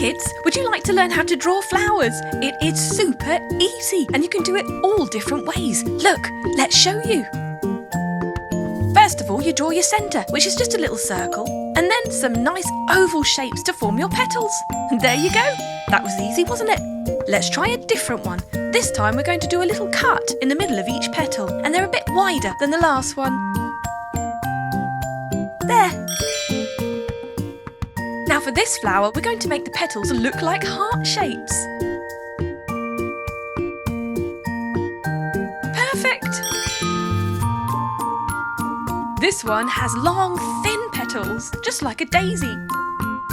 kids, would you like to learn how to draw flowers? It is super easy and you can do it all different ways. Look, let's show you. First of all, you draw your centre, which is just a little circle, and then some nice oval shapes to form your petals. And there you go. That was easy, wasn't it? Let's try a different one. This time we're going to do a little cut in the middle of each petal, and they're a bit wider than the last one. There. Now for this flower, we're going to make the petals look like heart shapes. Perfect! This one has long, thin petals, just like a daisy.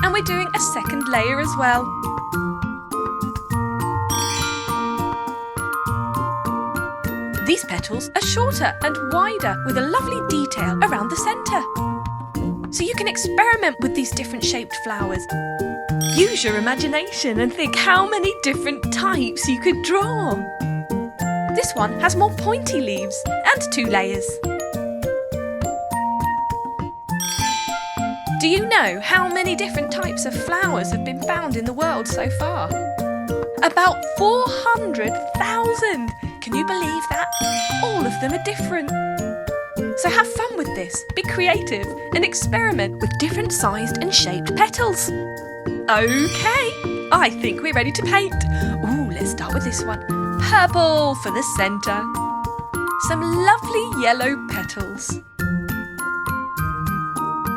And we're doing a second layer as well. These petals are shorter and wider with a lovely detail around the centre. So you can experiment with these different shaped flowers. Use your imagination and think how many different types you could draw. This one has more pointy leaves and 2 layers. Do you know how many different types of flowers have been found in the world so far? About 400,000! Can you believe that? All of them are different. So have fun with this, be creative and experiment with different sized and shaped petals. Okay, I think we're ready to paint. Ooh, let's start with this one. Purple for the centre. Some lovely yellow petals.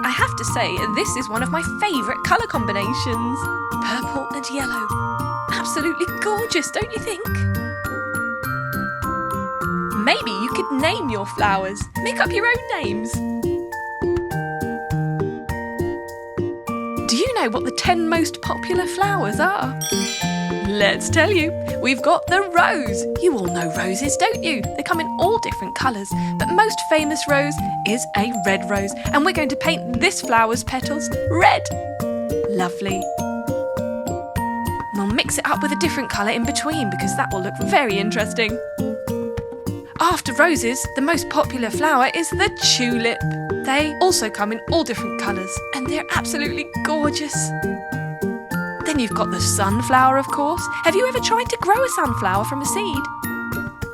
I have to say, this is one of my favourite colour combinations. Purple and yellow. Absolutely gorgeous, don't you think? Maybe you could name your flowers. Make up your own names. Do you know what the 10 most popular flowers are? Let's tell you. We've got the rose. You all know roses, don't you? They come in all different colours, but most famous rose is a red rose, and we're going to paint this flower's petals red. Lovely. We'll mix it up with a different colour in between because that will look very interesting. After roses, the most popular flower is the tulip. They also come in all different colours and they're absolutely gorgeous. Then you've got the sunflower, of course. Have you ever tried to grow a sunflower from a seed?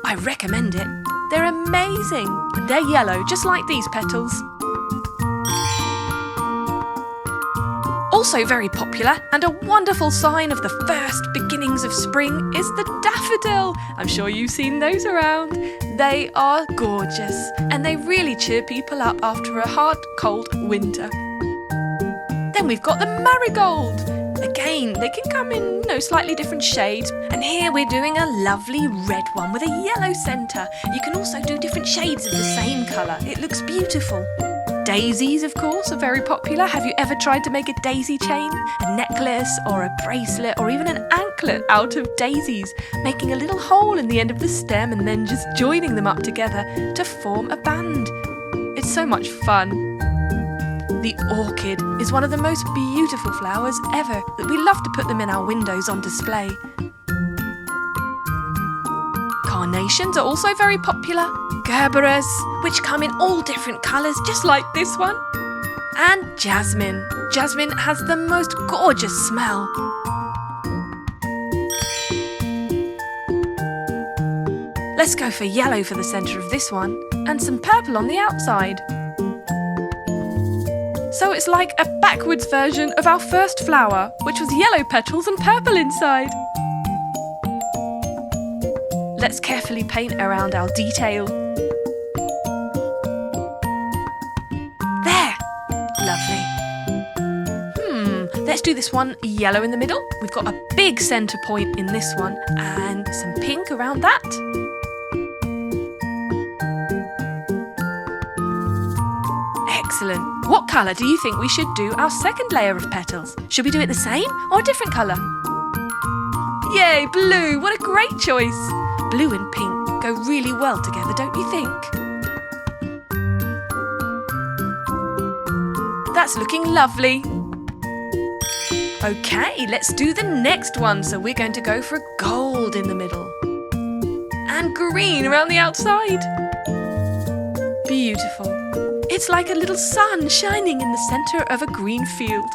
I recommend it. They're amazing and they're yellow, just like these petals. Also very popular and a wonderful sign of the first beginnings of spring is the daffodil. I'm sure you've seen those around. They are gorgeous and they really cheer people up after a hard, cold winter. Then we've got the marigold. Again, they can come in slightly different shades. And here we're doing a lovely red one with a yellow centre. You can also do different shades of the same colour. It looks beautiful. Daisies, of course, are very popular. Have you ever tried to make a daisy chain, a necklace or a bracelet or even an anklet out of daisies, making a little hole in the end of the stem and then just joining them up together to form a band? It's so much fun. The orchid is one of the most beautiful flowers ever. We love to put them in our windows on display. Carnations are also very popular. Gerberas, which come in all different colours, just like this one. And jasmine. Jasmine has the most gorgeous smell. Let's go for yellow for the centre of this one, and some purple on the outside. So it's like a backwards version of our first flower, which was yellow petals and purple inside. Let's carefully paint around our detail. There! Lovely. Let's do this one yellow in the middle. We've got a big centre point in this one and some pink around that. Excellent. What colour do you think we should do our second layer of petals? Should we do it the same or a different colour? Yay, blue! What a great choice! Blue and pink go really well together, don't you think? That's looking lovely. Okay, let's do the next one. So we're going to go for gold in the middle. And green around the outside. Beautiful. It's like a little sun shining in the centre of a green field.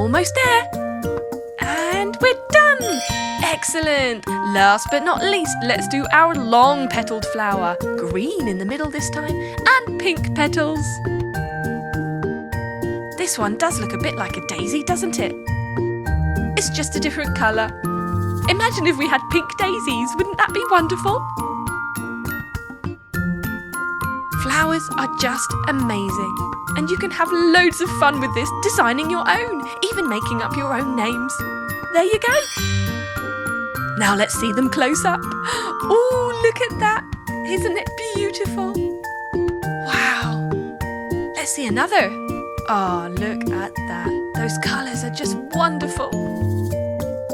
Almost there. And we're done. Excellent. Last but not least, let's do our long petaled flower. Green in the middle this time and pink petals. This one does look a bit like a daisy, doesn't it? It's just a different colour. Imagine if we had pink daisies, wouldn't that be wonderful? Flowers are just amazing, and you can have loads of fun with this, designing your own, even making up your own names. There you go. Now let's see them close up. Oh, look at that. Isn't it beautiful? Wow. Let's see another. Oh, look at that. Those colours are just wonderful.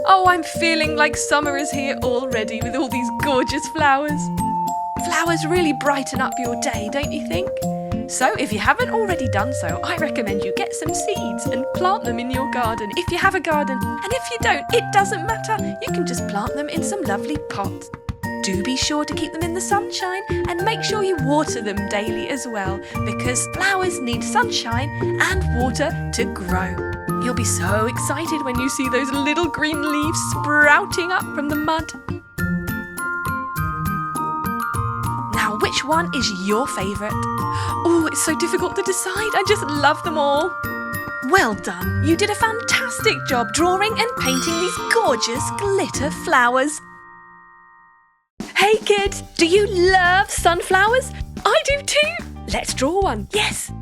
Oh, I'm feeling like summer is here already with all these gorgeous flowers. Flowers really brighten up your day, don't you think? So if you haven't already done so, I recommend you get some seeds and plant them in your garden if you have a garden. And if you don't, it doesn't matter. You can just plant them in some lovely pots. Do be sure to keep them in the sunshine and make sure you water them daily as well, because flowers need sunshine and water to grow. You'll be so excited when you see those little green leaves sprouting up from the mud. Now, which one is your favourite? Oh, it's so difficult to decide. I just love them all. Well done. You did a fantastic job drawing and painting these gorgeous glitter flowers. Hey kids, do you love sunflowers? I do too. Let's draw one. Yes.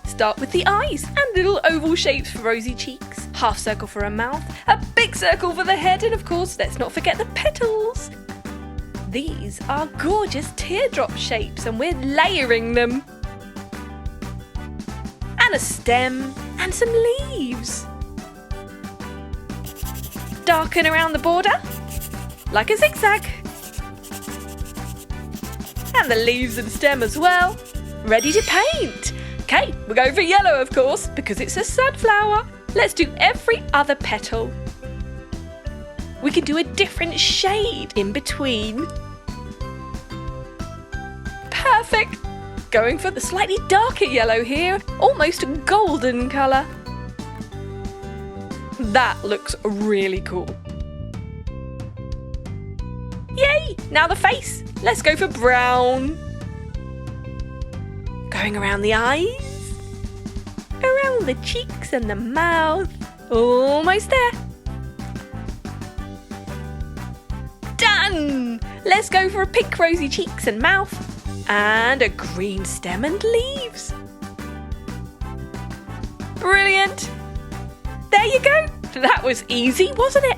Start with the eyes and little oval shapes for rosy cheeks. Half circle for a mouth, a big circle for the head, and of course, let's not forget the petals. These are gorgeous teardrop shapes and we're layering them. And a stem and some leaves. Darken around the border, like a zigzag. And the leaves and stem as well. Ready to paint. Okay, we're going for yellow of course, because it's a sunflower. Let's do every other petal. We can do a different shade in between. Perfect. Going for the slightly darker yellow here, almost a golden colour. That looks really cool. Yay! Now the face. Let's go for brown. Going around the eyes, around the cheeks and the mouth. Almost there. Done! Let's go for a pink rosy cheeks and mouth and a green stem and leaves. Brilliant! There you go. That was easy, wasn't it?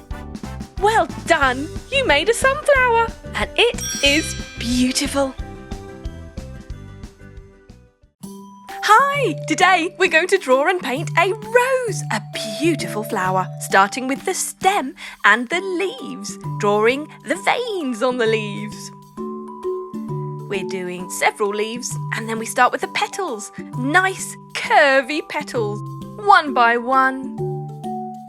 Well done. You made a sunflower and it is beautiful. Hi! Today we're going to draw and paint a rose, a beautiful flower, starting with the stem and the leaves, drawing the veins on the leaves. We're doing several leaves and then we start with the petals, nice curvy petals, one by one,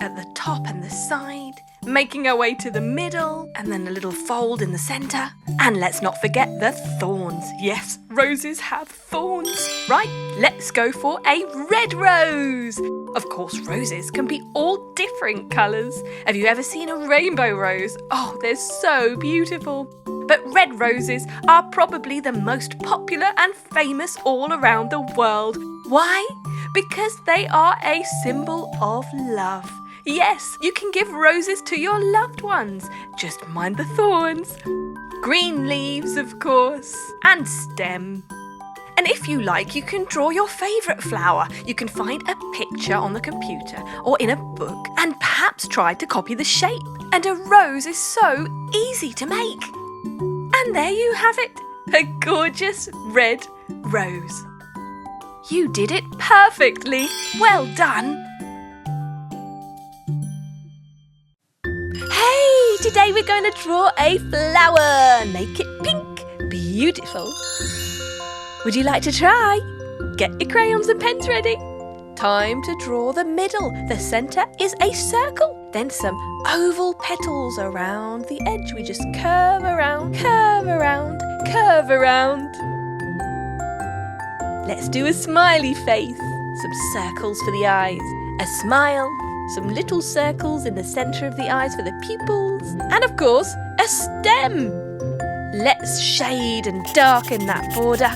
at the top and the side, making our way to the middle and then a little fold in the centre. And let's not forget the thorns. Yes, roses have thorns. Right, let's go for a red rose. Of course, roses can be all different colours. Have you ever seen a rainbow rose? Oh, they're so beautiful. But red roses are probably the most popular and famous all around the world. Why? Because they are a symbol of love. Yes, you can give roses to your loved ones. Just mind the thorns. Green leaves, of course, and stem. And if you like, you can draw your favourite flower. You can find a picture on the computer or in a book and perhaps try to copy the shape. And a rose is so easy to make. And there you have it, a gorgeous red rose. You did it perfectly. Well done. Hey, today we're going to draw a flower. Make it pink. Beautiful. Would you like to try? Get your crayons and pens ready. Time to draw the middle. The centre is a circle. Then some oval petals around the edge. We just curve around, curve around, curve around. Let's do a smiley face. Some circles for the eyes. A smile Some little circles in the centre of the eyes for the pupils. And of course, a stem. Let's shade and darken that border.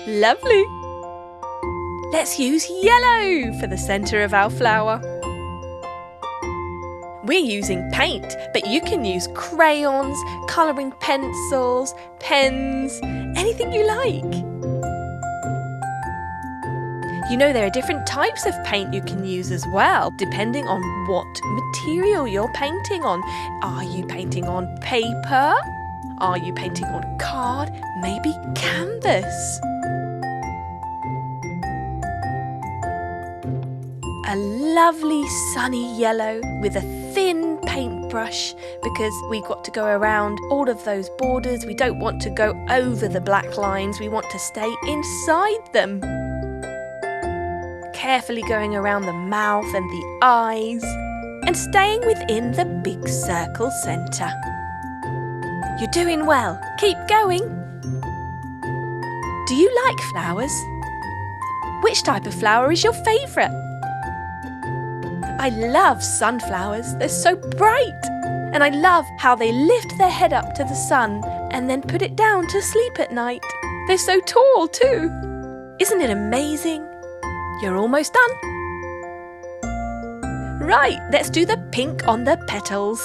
Lovely. Let's use yellow for the centre of our flower. We're using paint, but you can use crayons, colouring pencils, pens, anything you like. You know there are different types of paint you can use as well, depending on what material you're painting on. Are you painting on paper? Are you painting on card? Maybe canvas? A lovely sunny yellow with a thin paintbrush, because we've got to go around all of those borders. We don't want to go over the black lines, we want to stay inside them. Carefully going around the mouth and the eyes and staying within the big circle centre. You're doing well. Keep going. Do you like flowers? Which type of flower is your favourite? I love sunflowers. They're so bright. And I love how they lift their head up to the sun and then put it down to sleep at night. They're so tall too. Isn't it amazing? You're almost done. Right, let's do the pink on the petals.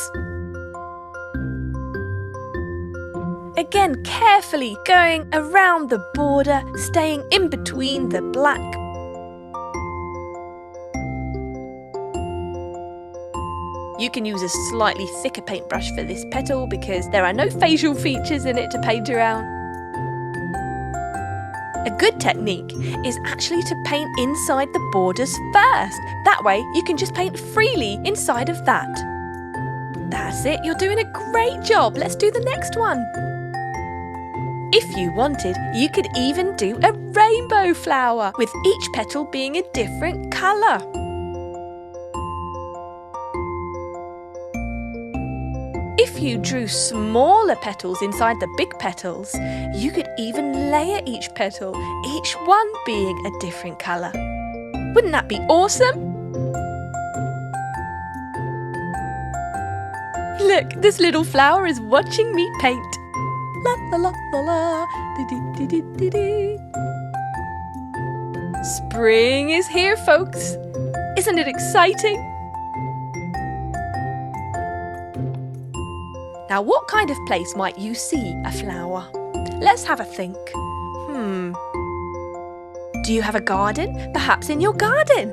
Again, carefully going around the border, staying in between the black. You can use a slightly thicker paintbrush for this petal because there are no facial features in it to paint around. A good technique is actually to paint inside the borders first. That way you can just paint freely inside of that. That's it, you're doing a great job. Let's do the next one. If you wanted, you could even do a rainbow flower with each petal being a different colour. If you drew smaller petals inside the big petals, you could even layer each petal, each one being a different colour. Wouldn't that be awesome? Look, this little flower is watching me paint. La la la la la, dee dee dee dee dee. Spring is here, folks. Isn't it exciting? Now, what kind of place might you see a flower? Let's have a think. Do you have a garden? Perhaps in your garden.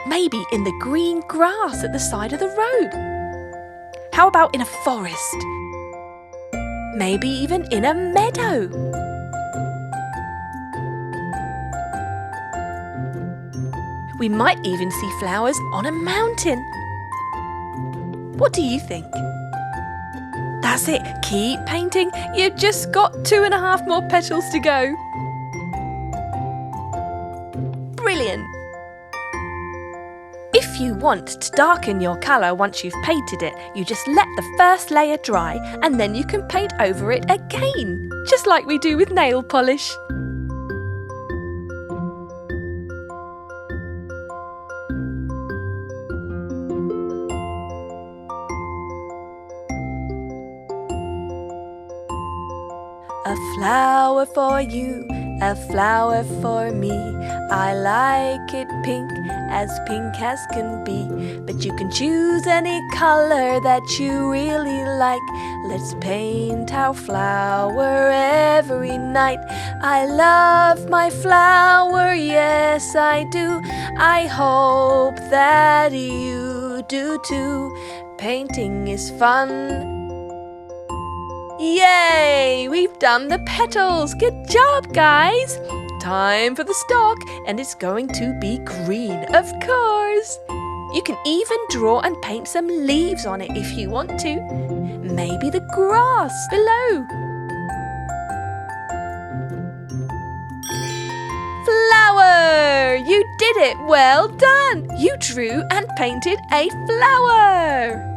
Maybe in the green grass at the side of the road. How about in a forest? Maybe even in a meadow. We might even see flowers on a mountain. What do you think? That's it, keep painting. You've just got 2.5 more petals to go. Brilliant. If you want to darken your colour once you've painted it, you just let the first layer dry and then you can paint over it again, just like we do with nail polish. A flower for you, a flower for me. I like it pink as can be. But you can choose any colour that you really like. Let's paint our flower every night. I love my flower, yes I do. I hope that you do too. Painting is fun. Yay! We've done the petals! Good job, guys! Time for the stalk, and it's going to be green, of course! You can even draw and paint some leaves on it if you want to. Maybe the grass below. Flower! You did it! Well done! You drew and painted a flower!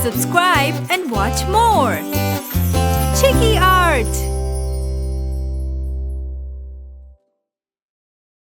Subscribe and watch more. Chiki Art!